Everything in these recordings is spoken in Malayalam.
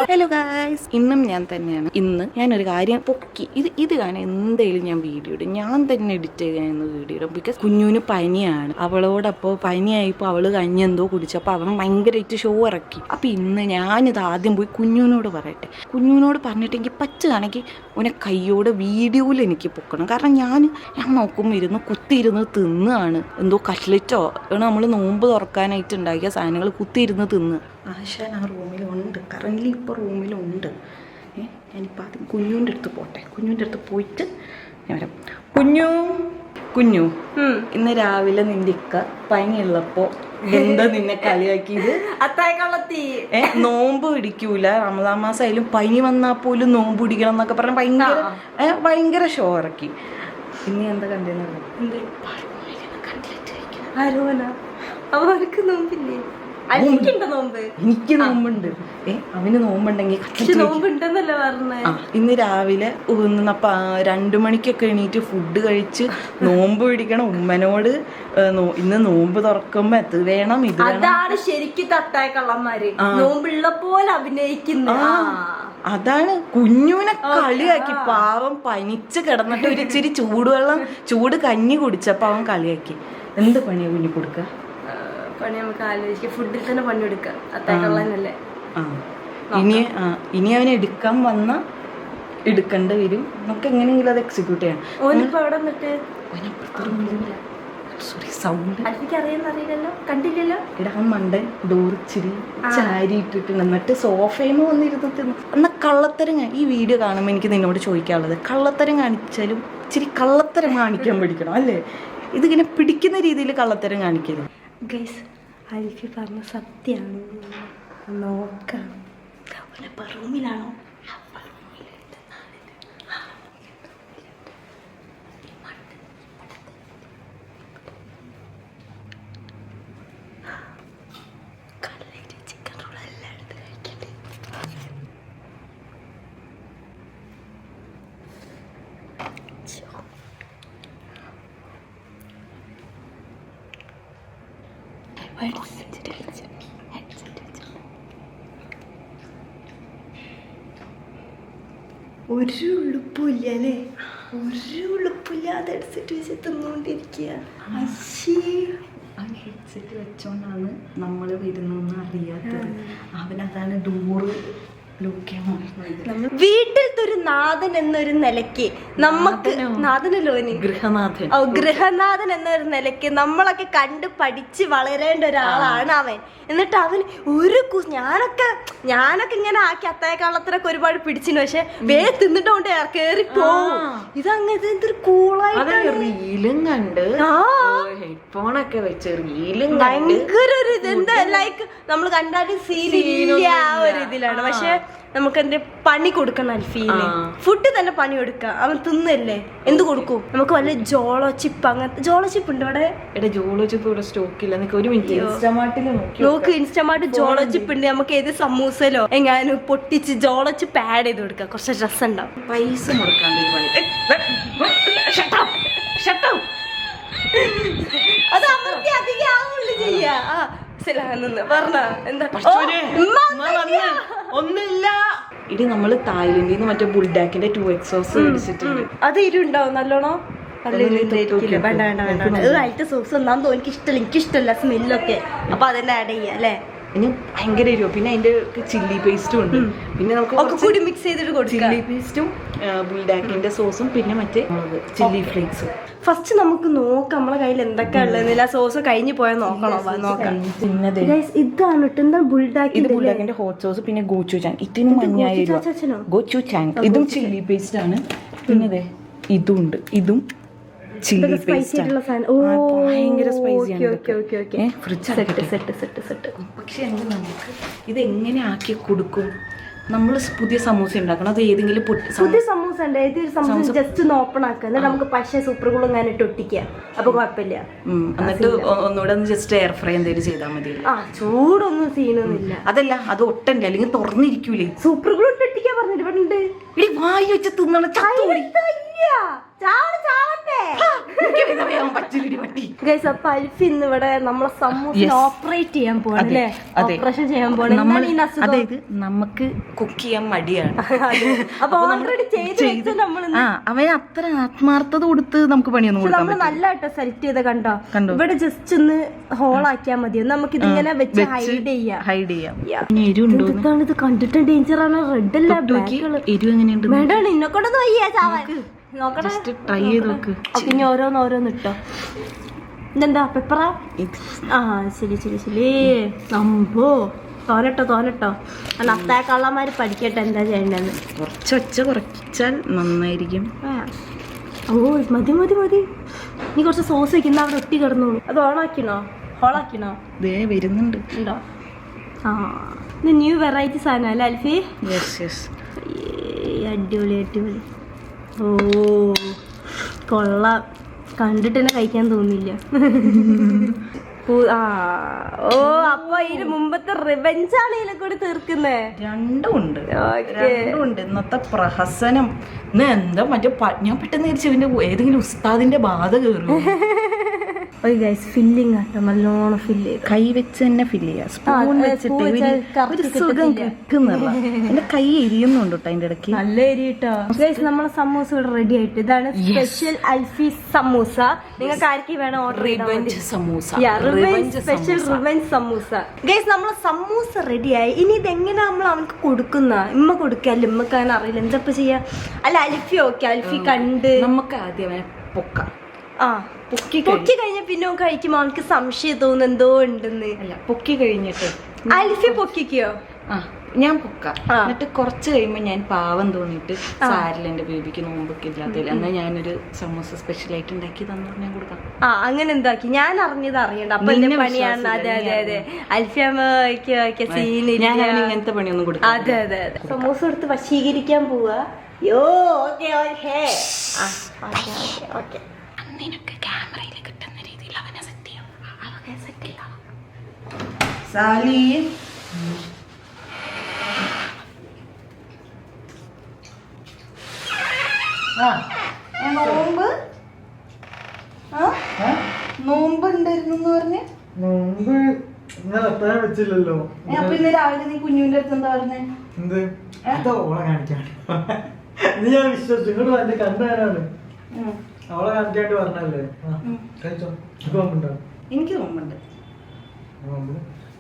ഹലോ ഗായ്സ്, ഇന്നും ഞാൻ തന്നെയാണ്. ഇന്ന് ഞാനൊരു കാര്യം പൊക്കി ഇത് കാണാൻ എന്തായാലും ഞാൻ വീഡിയോ ഇടും. ഞാൻ തന്നെ എഡിറ്റ് ചെയ്യാൻ വീഡിയോ ഇടും. ബിക്കോസ് കുഞ്ഞുവിന് പനിയാണ്. അവളോടപ്പോൾ പനിയായപ്പോൾ അവള് കഞ്ഞി എന്തോ കുടിച്ചപ്പോൾ അവൻ ഭയങ്കരമായിട്ട് ഷോ ഇറക്കി. അപ്പം ഇന്ന് ഞാനിത് ആദ്യം പോയി കുഞ്ഞുവിനോട് പറയട്ടെ. കുഞ്ഞുവിനോട് പറഞ്ഞിട്ടെങ്കിൽ പറ്റുകയാണെങ്കിൽ അവനെ കയ്യോടെ വീഡിയോയിൽ എനിക്ക് പൊക്കണം. കാരണം ഞാൻ നോക്കുമ്പോൾ ഇരുന്ന് കുത്തിയിരുന്ന് തിന്നുകയാണ്. എന്തോ കട്ട്ലറ്റോ നമ്മൾ നോമ്പ് തുറക്കാനായിട്ട് ഉണ്ടാക്കിയ സാധനങ്ങൾ കുത്തിയിരുന്ന് തിന്ന്. ആശാൻ ആ റൂമിലുണ്ട്, കറൻ്റ് ഇപ്പോൾ റൂമിലുണ്ട്. ഞാനിപ്പോൾ ആദ്യം കുഞ്ഞുവിൻ്റെ അടുത്ത് പോട്ടെ. കുഞ്ഞുവിൻ്റെ അടുത്ത് പോയിട്ട് ഞാൻ വരാം. കുഞ്ഞു ഇന്ന് രാവിലെ നിന്റെ ഇക്ക പനിയുള്ളപ്പോൾ എന്താ നിന്നെ കളിയാക്കിയത്? നോമ്പ് പിടിക്കൂല, റമദാൻ മാസമായാലും പനി വന്നാൽ പോലും നോമ്പ് പിടിക്കണം എന്നൊക്കെ പറഞ്ഞ ഭയങ്കര ഷോ ഇറക്കി. ഇനി എന്താ കണ്ടെന്ന് അവർക്ക് നോമ്പില്ലേ? എനിക്ക് നോമ്പുണ്ട്. അവന് നോമ്പുണ്ടെങ്കിൽ നോമ്പുണ്ടെന്നല്ലേ പറഞ്ഞേ. ഇന്ന് രാവിലെ 2 മണിക്കൊക്കെ എണീറ്റ് ഫുഡ് കഴിച്ച് നോമ്പ് പിടിക്കണം. ഉമ്മനോട് ഇന്ന് നോമ്പ് തുറക്കുമ്പോ ഇത് വേണം ഇത് വേണം. അതാണ് ശരിക്കും തത്തായ കള്ളന്മാര്, നോമ്പുള്ള പോലെ അഭിനയിക്കുന്നു. അതാണ് കുഞ്ഞുവിനെ കളിയാക്കി. പാവം പനിച്ച് കിടന്നിട്ട് ഒരു ഇച്ചിരി ചൂട് കഞ്ഞി കുടിച്ചപ്പോ അവൻ കളിയാക്കി. എന്ത് പണിയാ കുഞ്ഞു കൊടുക്കുക? പണി നമുക്ക് ആലോചിക്കാം. ഫുഡിൽ തന്നെ പണിയെടുക്കാം. അത്താക്കള്ളനല്ലേ. ഇനി അവനെ എടുക്കാൻ വന്ന എടുക്കേണ്ടി വരും. നമുക്ക് എങ്ങനെയെങ്കിലും അത് എക്സിക്യൂട്ട് ചെയ്യണം. ഓനിപ്പോ അവിടെ നിന്നിട്ട് കണ്ടില്ലല്ലോ. ഇടാൻ മണ്ടൻ ഡോറിച്ചിരി ചാരി ഇട്ടിട്ടുണ്ട്. എന്നിട്ട് സോഫയിൽ വന്നിരുന്നിട്ട് എന്നാ കള്ളത്തരം. ഈ വീഡിയോ കാണുമ്പോൾ എനിക്ക് നിന്നോട് ചോദിക്കാനുള്ളത്, കള്ളത്തരം കാണിച്ചാലും ഇച്ചിരി കള്ളത്തരം കാണിക്കാൻ പഠിക്കണം അല്ലേ? ഇതിങ്ങനെ പിടിക്കുന്ന രീതിയിൽ കള്ളത്തരം കാണിക്കരുത്. ഗൈസ്, അൽഫി പറഞ്ഞ സത്യമാണ്. നോക്കാം റൂമിലാണോ? ചിക്കൻ റോൾ എല്ലാം എടുത്ത് കഴിക്കട്ടെ. ഒരു ഉളുപ്പില്ല അല്ലേ? ഒരു ഉളുപ്പില്ലാതെ ഹെഡ്സെറ്റ് വെച്ച് തിന്നുകൊണ്ടിരിക്കുക. ഹെഡ്സെറ്റ് വെച്ചോണ്ടാണ് നമ്മൾ വരുന്നൊന്നും അറിയാത്തത്. അവനതാണ് ഡോറ് വീട്ടിലത്തെ ഒരു നാഥൻ എന്നൊരു നിലയ്ക്ക് നമുക്ക് ഗൃഹനാഥൻ എന്നൊരു നിലയ്ക്ക് നമ്മളൊക്കെ കണ്ട് പഠിച്ച് വളരേണ്ട ഒരാളാണ് അവൻ. എന്നിട്ട് അവൻ ഞാനൊക്കെ ഇങ്ങനെ ആക്കി അത്തായക്കള്ളത്തിനൊക്കെ ഒരുപാട് പിടിച്ചിന്. പക്ഷെ വേഗം തിന്നിട്ടോണ്ട് കേറി പോവും. ഇതങ്ങനത്തെ എന്തൊരു കൂളായിട്ട് റീലും കണ്ട് ഹെഡ്ഫോണൊക്കെ വെച്ച് റീലും ഭയങ്കര ഒരു ഇതെന്താ ലൈക്ക് നമ്മൾ കണ്ടാലും സീനില്ല ആ ഒരു ഇതിലാണ്. പക്ഷെ നമുക്ക് എന്റെ പണി കൊടുക്കണം. അൽഫീന് ഫുഡ് തന്നെ പണി കൊടുക്കാം. അവൻ തിന്നല്ലേ, എന്ത് കൊടുക്കും? നമുക്ക് വല്ല ജോളോ ചിപ്പ്, അങ്ങനത്തെ ജോളോ ചിപ്പ് ഉണ്ട് അവിടെ. ജോളോ ചിപ്പ് ഇവിടെ സ്റ്റോക്ക് ഇല്ല. ഒരു മിനിറ്റ് ഇൻസ്റ്റാമാർട്ടിൽ നോക്ക്. ഇൻസ്റ്റാമാർട്ട് ജോളോ ചിപ്പ് ഉണ്ട്. നമുക്ക് ഏത് സമൂസലോ എങ്ങാനും പൊട്ടിച്ച് ജോളോ ചിപ്പ് ആഡ് ചെയ്ത് കൊടുക്കാം. കുറച്ച് ഡ്രസ് ഉണ്ടാവും. പൈസ മുടക്കാൻ അത് അമർത്തി അധികം ആവുള്ളൂ ചെയ്യാ. ഒന്നില്ല. ഇത് നമ്മള് തായ്ലൻഡിൽ നിന്ന് മറ്റേ ബുൾഡാക്കിന്റെ 2 എക്സോസ് മേടിച്ചിട്ടുണ്ട്. അത് ഇരുണ്ടാവും നല്ലോണം. വൈറ്റ് സോസ് ഒന്നാമത് എനിക്കിഷ്ടമല്ല സ്മെല്ലൊക്കെ. അപ്പൊ അതെല്ലാം ആഡ് ചെയ്യാം അല്ലേ? ഇനി ഭയങ്കര എരിവോ. പിന്നെ അതിന്റെ ചില്ലി പേസ്റ്റും ഉണ്ട്. പിന്നെ നമുക്ക് കൂടി മിക്സ് ചെയ്തിട്ട് കൊടുക്കാം. ചില്ലി പേസ്റ്റും ബുൾഡാക്കിന്റെ സോസും പിന്നെ മറ്റേ ചില്ലി ഫ്ലേക്സും. ഫസ്റ്റ് നമുക്ക് നോക്കാം നമ്മളെ കയ്യിൽ എന്തൊക്കെ ഉള്ളതെന്നില്ല. സോസ് കഴിഞ്ഞു പോയാൽ നോക്കാം. ഇതാണ് എന്താ ബുൾഡാക്കിന്റെ ഹോട്ട് സോസ്. പിന്നെ ഗോച്ചു ചാങ്, ഇതിനും 5000 രൂപ. ഗോച്ചു ചാങ് ഇതും ചില്ലി പേസ്റ്റ് ആണ്. പിന്നെ ഇതും ഉണ്ട്. ഇതും ചില്ലി പേസ്റ്റ് ആണ്. ഭയങ്കര സ്പൈസിയാണ്. പക്ഷെ നമുക്ക് ഇത് എങ്ങനെ ആക്കി കൊടുക്കും? നമ്മൾ പുതിയ സമൂസ ഉണ്ടാക്കണം. അത് ഏതെങ്കിലും പുതിയ സമൂസ ഉണ്ട്. ഏതൊരു സമൂസ ജസ്റ്റ് ഒന്ന് ഓപ്പൺ ആക്കുക, എന്നിട്ട് നമുക്ക് പശ സൂപ്പർ ഗ്ലൂ അങ്ങനെ ഇട്ട് ഒട്ടിക്കുക. അപ്പൊ കുഴപ്പമില്ല. എന്നിട്ട് ഒന്നുകൂടെ ഒന്ന് ജസ്റ്റ് എയർ ഫ്രൈ എന്തെങ്കിലും ചെയ്താൽ മതി. ആ ചൂടൊന്നും സീനൊന്നുമില്ല. അതല്ല, അത് ഒട്ടണ്ടേ, അല്ലെങ്കിൽ തുറന്നിരിക്കൂലേ. സൂപ്പർ ഗ്ലൂ ഇട്ട് ഒട്ടിക്കാൻ പറഞ്ഞിട്ട് ഇവിടെ ഉണ്ട്. ഇടി വായി വെച്ച് തിന്നണ ചത്തോടി. അപ്പൊ അൽഫി ഇന്ന് ഇവിടെ നമ്മളെ സമൂസ ഓപ്പറേറ്റ് ചെയ്യാൻ പോകണല്ലേ, ഓപ്പറേഷൻ ചെയ്യാൻ പോകണം. അതായത് നമുക്ക് കുക്ക് ചെയ്യാൻ മടിയാണ്. അപ്പൊ ഓൾറെഡി ചെയ്ത് നമ്മൾ അവൻ അത്ര ആത്മാർത്ഥത കൊടുത്ത് നമുക്ക് പണിയൊന്നും കൊടുക്കാൻ നമ്മൾ നല്ലതായിട്ട് സെലക്ട് ചെയ്ത് കണ്ടോ. ഇവിടെ ജസ്റ്റ് ഒന്ന് ഹോൾ ആക്കിയാൽ മതി. നമുക്ക് ഇതിങ്ങനെ വെച്ച് ഹൈഡ് ചെയ്യാം. എന്താണ് ഇത് കണ്ടിട്ട് ഡേഞ്ചർ ആണ്. റെഡ് അല്ല എരിവ് എങ്ങനെയുണ്ട്? വേണ്ടാണ് ഇന്നെ കൊണ്ടൊന്നും വയ്യ ചാവാൻ. നോക്കട്ടെ, ട്രൈ ചെയ്ത് നോക്ക്. പിന്നെ ഓരോന്ന് ഇട്ടോ. ഇതെന്താ പെപ്പറാ? ആ ശരി സംഭവോ. തോനട്ടോ അത്തായ കള്ളന്മാര് പഠിക്കട്ടെ എന്താ ചെയ്യണ്ടെന്ന്. കുറച്ച് ഒച്ച കുറച്ചാൽ നന്നായിരിക്കും. ഓ മതി നീ കുറച്ച് സോസ് വെക്കുന്ന അവിടെ ഒട്ടി കിടന്നോളൂ. അത് ഹോളാക്കിണോ? ദേ വരുന്നുണ്ട്. ഉണ്ടോ? ആ ഇത് ന്യൂ വെറൈറ്റി സാധനം അല്ലേ അൽഫി? അടിപൊളി. ഓ കൊള്ളാം. കണ്ടിട്ട് തന്നെ കഴിക്കാൻ തോന്നില്ല. ഓ അപ്പൊ ഇതിന് മുമ്പത്തെ റിവെഞ്ച് ആണ് ഇതിനെ കൂടി തീർക്കുന്നേ. രണ്ടും ഉണ്ട്. ഇന്നത്തെ പ്രഹസനം എന്താ മറ്റേ ഞാൻ പെട്ടെന്ന് വിചാരിച്ചു ഏതെങ്കിലും ഉസ്താദിന്റെ ബാധ കയറും. ഫില്ലിങ് ആട്ടോ, നല്ലോണം ഫില്ല് ചെയ്ത് കൈ വെച്ച് തന്നെ ഫില്ല് ചെയ്യാം. സ്പൂൺ വെച്ചിട്ട് ഒരു സുഖം കിട്ടുന്നില്ല. എന്റെ കൈ എരിയുന്നുണ്ട് കേട്ടോ അതിന്റെ ഇടയ്ക്ക്. നല്ല എരി കേട്ടോ. നമ്മളെ സമൂസ ഇവിടെ റെഡി ആയിട്ട്. ഇതാണ് സ്പെഷ്യൽ അൽഫി സമൂസ. നിങ്ങൾക്ക് ആർക്കും വേണം order special revenge samosa. Guys നമ്മളെ സമൂസ റെഡിയായി. ഇനി ഇതെങ്ങനെ നമ്മൾ അവനക്ക് കൊടുക്കുന്ന? ഇമ്മ കൊടുക്കല്ല, ഇമ്മക്ക് അങ്ങനെ അറിയില്ല എന്താ ചെയ്യാ. അല്ല അൽഫി ഓക്കെ, അൽഫി കണ്ട് നമുക്ക് ആദ്യം അവനെ പൊക്കാം. പൊക്കി കഴിഞ്ഞ പിന്നെ കഴിക്കുമ്പോ അവനക്ക് സംശയം തോന്നുന്നു എന്തോ ഉണ്ടെന്ന്. അല്ല പൊക്കി കഴിഞ്ഞിട്ട് അൽഫി പൊക്കിക്കോ? ഞാൻ പൊക്കാം. എന്നിട്ട് കുറച്ച് കഴിയുമ്പോ ഞാൻ പാവം തോന്നിട്ട് സാരില്ല എന്റെ ബേബിക്ക് നോമ്പൊക്കെ ഇല്ലാത്തില്ല, എന്നാൽ ഞാനൊരു സമൂസ സ്പെഷ്യൽ ആയിട്ട് ഉണ്ടാക്കി തന്നു ഞാൻ കൊടുക്കാം. അങ്ങനെ എന്താക്കി ഞാൻ അറിഞ്ഞത് അറിയണ്ട. അപ്പൊ എന്റെ പണിയാണ്. അതെ അൽഫിയമ്മ ഇങ്ങനത്തെ പണിയൊന്നും കൊടുക്കാം. അതെ സമൂസ എടുത്ത് വശീകരിക്കാൻ പോവാ. നിനക്ക് ക്യാമറയിൽ കിട്ടുന്ന രീതിയിൽ അവനെ സെറ്റ് ചെയ്യാം. സാലി നോമ്പ് ഉണ്ടായിരുന്നു പറഞ്ഞേ. വെച്ചില്ലല്ലോ. അപ്പൊ ഇന്ന് രാവിലെ നീ കുഞ്ഞുവിന്റെ അടുത്ത് എന്താ പറഞ്ഞേ? എന്ത് ഓളെ കാണിക്കാൻ നീ ഞാൻ വിശ്വസിച്ചു. ഇങ്ങോട്ട് എന്റെ കണ്ടുവരാണ്. അവളെ കാണിക്കാണ്ട് പറഞ്ഞല്ലേ. എനിക്ക് നോമ്പുണ്ട്.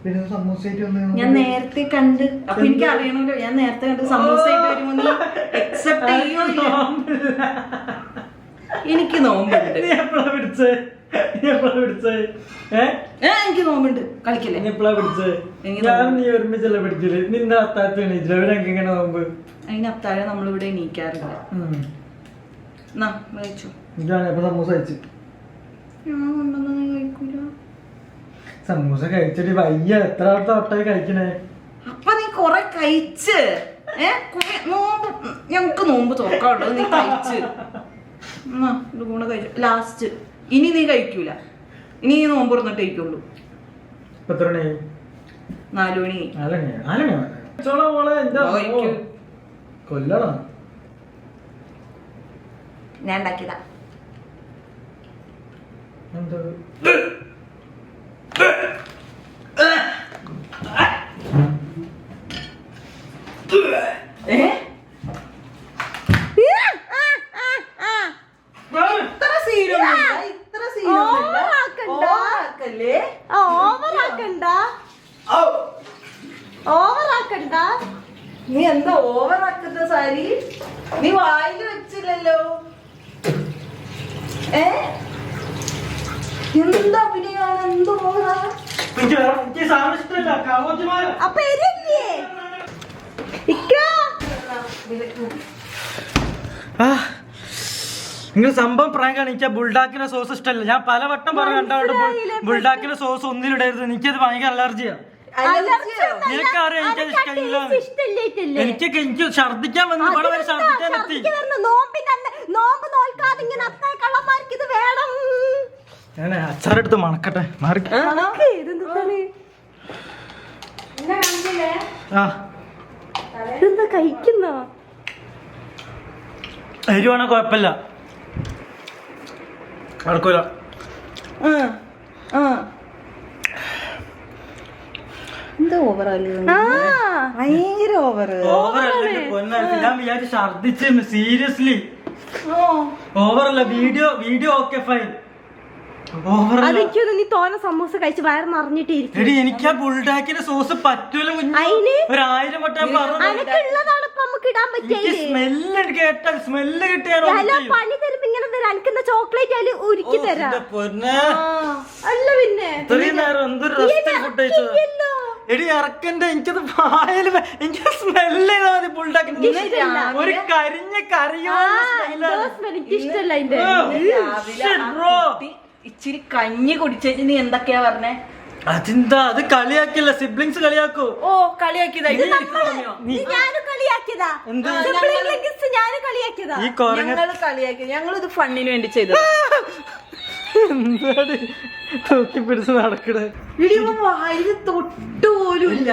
പിന്നെ സമൂസയായിട്ട് വന്ന് ഞാൻ നേരത്തെ കണ്ട്. അപ്പൊ എനിക്ക് അറിയണമല്ലോ, ഞാൻ നേരത്തെ കണ്ട് സമൂസയായിട്ട് വരുമ്പോ നീ അക്സെപ്റ്റ് ചെയ്യോ? എനിക്ക് നോമ്പുണ്ട്. എനിക്ക് നോമ്പുണ്ട്. കളിക്കല്ലേ? നീ ഒരുമിച്ചല്ലേ പിടിച്ചത്? നിന്റെ അത്താഴത്ത് എണീച്ചില്ല നോമ്പ്. അതിന് അത്താഴം നമ്മളിവിടെ എണീക്കാറില്ല. സമൂസ കഴിച്ചു. സമൂസ കഴിച്ചിട്ട് വയ്യ. എത്ര തൊട്ടായി കഴിക്കണേ? അപ്പൊ നീ കൊറേ കഴിച്ച് നോമ്പ് ഞങ്ങക്ക് നോമ്പ് തുറക്കാറുണ്ട്. നീ കഴിച്ച് കഴിച്ചു ലാസ്റ്റ്. ഇനി നീ കഴിക്കൂല. ഇനി നീ നോമ്പ് തുറന്നിട്ട് കഴിക്കുള്ളൂ. 4 മണി. കൊല്ലണം. ഞാൻ ഉണ്ടാക്കിയതാ. നീ എന്താ ഓവറാക്കുന്ന സാരി? നീ വായിൽ വെച്ചില്ലല്ലോ. എന്താ അഭിനയാണ്? എന്തോ നിങ്ങൾ സംഭവം പ്രാങ്കാണ്. എനിക്ക് ബുൾഡാക്കിന്റെ സോസ് ഇഷ്ടമല്ല. ഞാൻ പലവട്ടം പറഞ്ഞു കണ്ടോ ബുൾഡാക്കിന്റെ സോസ് ഒന്നിലിടരുത്. എനിക്കത് ഭയങ്കര അലർജിയാ. നിനക്കറിയാം എനിക്കത് ഇഷ്ടമില്ല. എനിക്ക് ഛർദിക്കാൻ വന്നു ഇവിടെ വരെ ഛർദിക്കാൻ എത്തി. ഞാൻ അച്ചാറെടുത്ത് മണക്കട്ടെ മാറി. ആ ഇതെന്താ കഴിക്കുന്ന? എരിവാണോ കുഴപ്പമില്ല, നടക്കൂല. എന്താ ഓവറല്ലേ, ഭയങ്കര ഓവറല്ലേ പൊന്നരച്ച്. ഞാൻ വിചാരിച്ചു ഛർദിച്ചു, സീരിയസ്ലി. ഓവറല്ല, വീഡിയോ ഓക്കെ ഫൈൻ. അതെനിക്കൊന്ന് നീ തോന സമൂസ കഴിച്ച് വയറ് നിറഞ്ഞിട്ടിരിക്കും. എടി എനിക്ക് ആ ബുൾഡാക്കിന്റെ സോസ് പറ്റൂല. 1000 വട്ടം പറഞ്ഞു. സ്മെല്ല് കേട്ടാ സ്മെല്ല് കിട്ടിയാലോ പണി തരുമ്പോ ഇങ്ങനെ തരാം. എനിക്കെന്താ ചോക്ലേറ്റ് അതിൽ ഉരുക്കി തരാം. അല്ല പിന്നെ ഇത്രയും നേരം എന്തൊരു രസം ഫുഡ് കഴിച്ചത്. എടി ഇറക്കണ്ട, എനിക്കത് പായല് എനിക്ക് സ്മെല്ല് ചെയ്താൽ മതി. ബുൾഡാക്കിന്റെ ഒരു കരിഞ്ഞ കറിയോ ഇഷ്ടല്ല അതിന്റെ. ഇച്ചിരി കഞ്ഞി കുടിച്ചിട്ട് നീ എന്തൊക്കെയാ പറഞ്ഞേ? അതെന്താ, അത് കളിയാക്കില്ല, സിബ്ലിങ്സ് കളിയാക്കൂ. ഓ കളിയാക്കിയതാ, ഞാനും കളിയാക്കിയതാ. ഞാനും കളിയാക്കിയതാ. ഈ കൊറങ്ങ കളിയാക്കി. ഞങ്ങളിത് ഫണ്ണിന് വേണ്ടി ചെയ്തത്. എന്താണ് തൂക്കി പിടിച്ച് നടക്കണേ? വായിൽ തൊട്ടുപോലും ഇല്ല.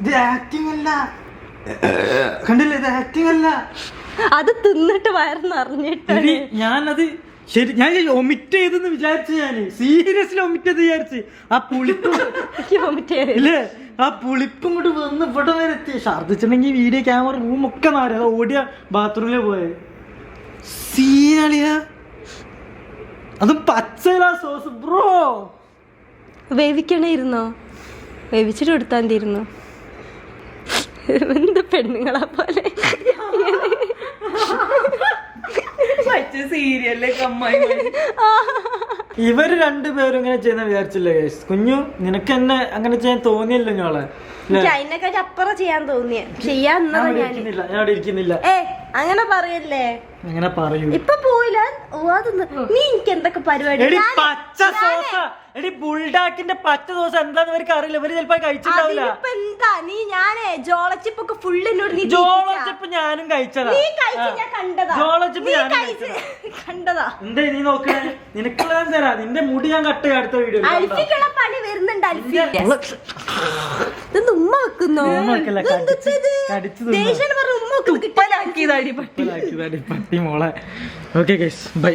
ഇത് ആക്ടിങ് അല്ല, കണ്ടില്ലേ, ഇത് ആക്ടിങ് അല്ല. അത് തിന്നിട്ട് വയറ് നിറഞ്ഞിട്ട് ഞാനത് ശരി, ഞാൻ ഒമിറ്റ് ചെയ്തെന്ന് വിചാരിച്ചു. ഞാൻ സീരിയസ്ലി ഒമിറ്റ് ചെയ്ത് വിചാരിച്ചു. ആ പുളിപ്പ് ഇല്ലേ, ആ പുളിപ്പും കൂടി വന്ന് ഇവിടെ വരെ എത്തി. ഛർദിച്ചിട്ടുണ്ടെങ്കിൽ വീഡിയോ ക്യാമറ റൂമൊക്കെ മാറി. അത് ഓടിയ ബാത്റൂമില് പോയത്. സീനാളിയാ, അതും പച്ചയിലാ സോസ് ബ്രോ. വേവിക്കണേയിരുന്നോ? വേവിച്ചിട്ട് കൊടുത്താൻ തീരുന്നു. എന്ത് പെണ്ണുങ്ങളെ പോലെ ഇവര് രണ്ടുപേരും ഇങ്ങനെ ചെയ്യുന്ന വിചാരിച്ചില്ലേ ഗൈസ്? കുഞ്ഞു, നിനക്ക് എന്നെ അങ്ങനെ ചെയ്യാൻ തോന്നിയല്ലോ ഞങ്ങളെ? അതിനെക്കാട്ടി അപ്പുറം ചെയ്യാൻ തോന്നിയ ചെയ്യാൻ. ഞാൻ അവിടെ ഇരിക്കുന്നില്ല. അങ്ങനെ പറയല്ലേ, അങ്ങനെ പറയൂ. ഇപ്പൊ പോയില്ല. നീ എനിക്ക് എന്തൊക്കെ പരിപാടി. പച്ച സോസ, എടി ബുൾഡാക്കിന്റെ പച്ച ദോശ എന്താന്ന് ഇവർക്ക് അറിയില്ല. ഇവര് ചിലപ്പോ കഴിച്ചിട്ടാവില്ല. എന്താ നീ? ഞാനേ ജോളച്ചിപ്പൊക്കെ ഫുള്ളിനോട് നീ ജോളച്ചിപ്പ് ഞാനും കഴിച്ചതാ. ജോളച്ചിപ്പ് ഞാനും കണ്ടതാ. എന്താ നീ നോക്കണേ? നിനക്കുള്ള തരാ. നിന്റെ മുടി ഞാൻ കട്ട് ചെയ്യാം അടുത്ത വീഡിയോ. അൽഫിക്കുള്ള പണി വരുന്നുണ്ട്. അൽഫി ഇതൊന്ന് ഉമ്മ വെക്കുന്നോ? പട്ടി മോളെ. Okay guys, by.